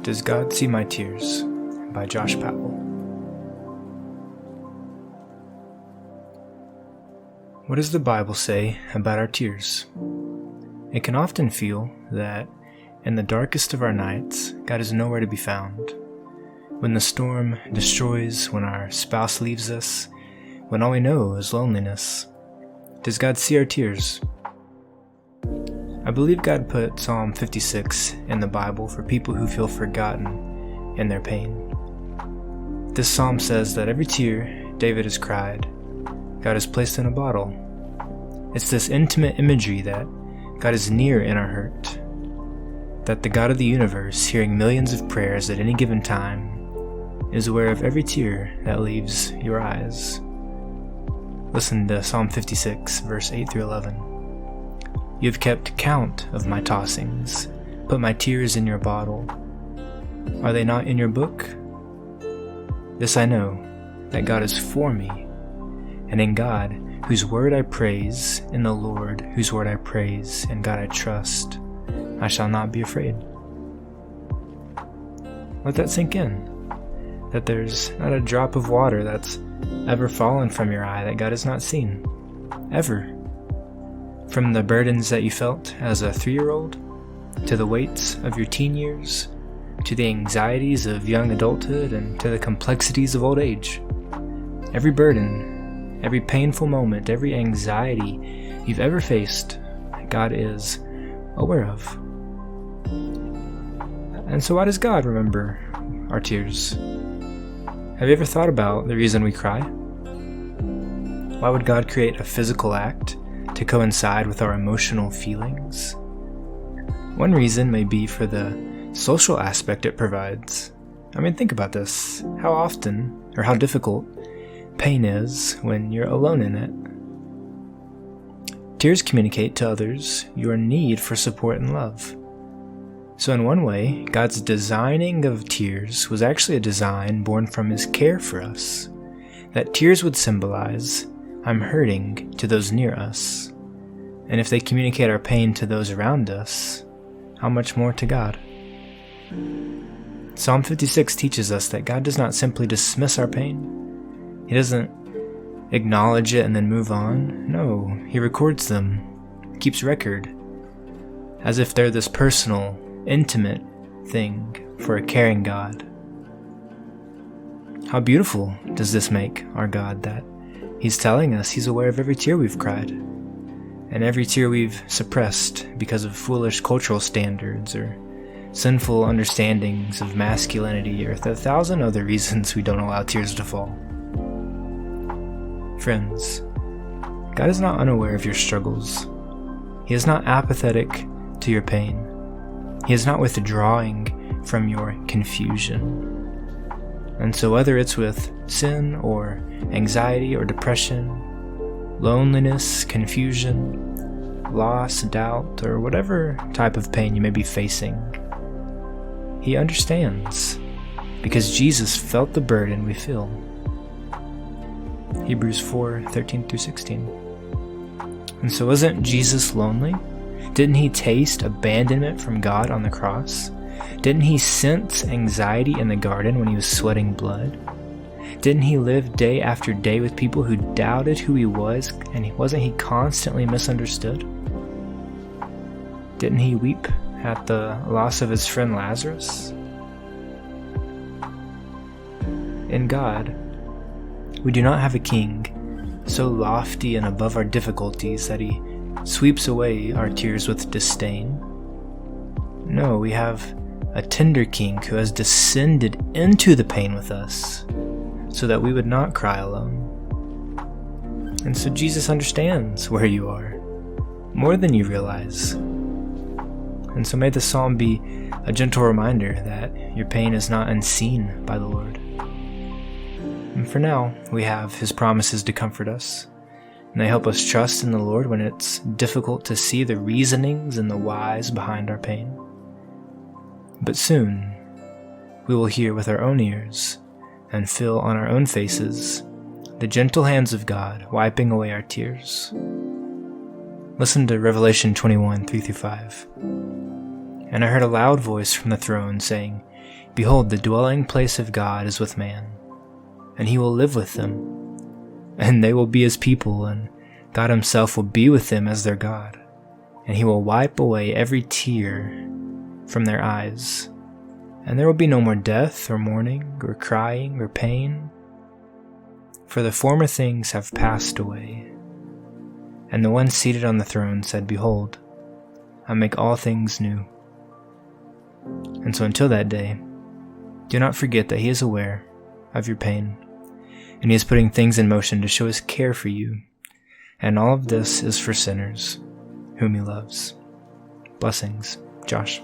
Does God See My Tears? By Josh Powell. What does the Bible say about our tears? It can often feel that in the darkest of our nights, God is nowhere to be found. When the storm destroys, when our spouse leaves us, when all we know is loneliness, does God see our tears? I believe God put Psalm 56 in the Bible for people who feel forgotten in their pain. This psalm says that every tear David has cried, God has placed in a bottle. It's this intimate imagery that God is near in our hurt, that the God of the universe, hearing millions of prayers at any given time, is aware of every tear that leaves your eyes. Listen to Psalm 56, verse 8 through 11. You have kept count of my tossings, put my tears in your bottle. Are they not in your book? This I know, that God is for me, and in God, whose word I praise, in the Lord, whose word I praise, in God I trust, I shall not be afraid. Let that sink in, that there's not a drop of water that's ever fallen from your eye that God has not seen, ever. From the burdens that you felt as a 3-year-old, to the weights of your teen years, to the anxieties of young adulthood, and to the complexities of old age. Every burden, every painful moment, every anxiety you've ever faced, God is aware of. And so why does God remember our tears? Have you ever thought about the reason we cry? Why would God create a physical act to coincide with our emotional feelings? One reason may be for the social aspect it provides. I mean, think about this. How often, or how difficult, pain is when you're alone in it. Tears communicate to others your need for support and love. So in one way, God's designing of tears was actually a design born from His care for us. That tears would symbolize, I'm hurting, to those near us. And if they communicate our pain to those around us, how much more to God? Psalm 56 teaches us that God does not simply dismiss our pain. He doesn't acknowledge it and then move on. No, He records them, keeps record, as if they're this personal, intimate thing for a caring God. How beautiful does this make our God, that He's telling us He's aware of every tear we've cried, and every tear we've suppressed because of foolish cultural standards or sinful understandings of masculinity, or the 1,000 other reasons we don't allow tears to fall. Friends, God is not unaware of your struggles. He is not apathetic to your pain. He is not withdrawing from your confusion. And so whether it's with sin or anxiety or depression, loneliness, confusion, loss, doubt, or whatever type of pain you may be facing, He understands, because Jesus felt the burden we feel. Hebrews 4:13 through 16. And so isn't Jesus lonely? Didn't He taste abandonment from God on the cross? Didn't He sense anxiety in the garden when He was sweating blood? Didn't He live day after day with people who doubted who He was, and wasn't He constantly misunderstood? Didn't He weep at the loss of His friend Lazarus? In God, we do not have a king so lofty and above our difficulties that He sweeps away our tears with disdain. No, we have a tender king who has descended into the pain with us so that we would not cry alone. And so Jesus understands where you are, more than you realize. And so may the psalm be a gentle reminder that your pain is not unseen by the Lord. And for now, we have His promises to comfort us, and they help us trust in the Lord when it's difficult to see the reasonings and the whys behind our pain. But soon, we will hear with our own ears and feel on our own faces the gentle hands of God wiping away our tears. Listen to Revelation 21:3-5. And I heard a loud voice from the throne saying, Behold, the dwelling place of God is with man, and he will live with them, and they will be his people, and God himself will be with them as their God, and he will wipe away every tear from their eyes, and there will be no more death, or mourning, or crying, or pain, for the former things have passed away. And the one seated on the throne said, Behold, I make all things new. And so until that day, do not forget that he is aware of your pain, and he is putting things in motion to show his care for you. And all of this is for sinners whom he loves. Blessings, Josh.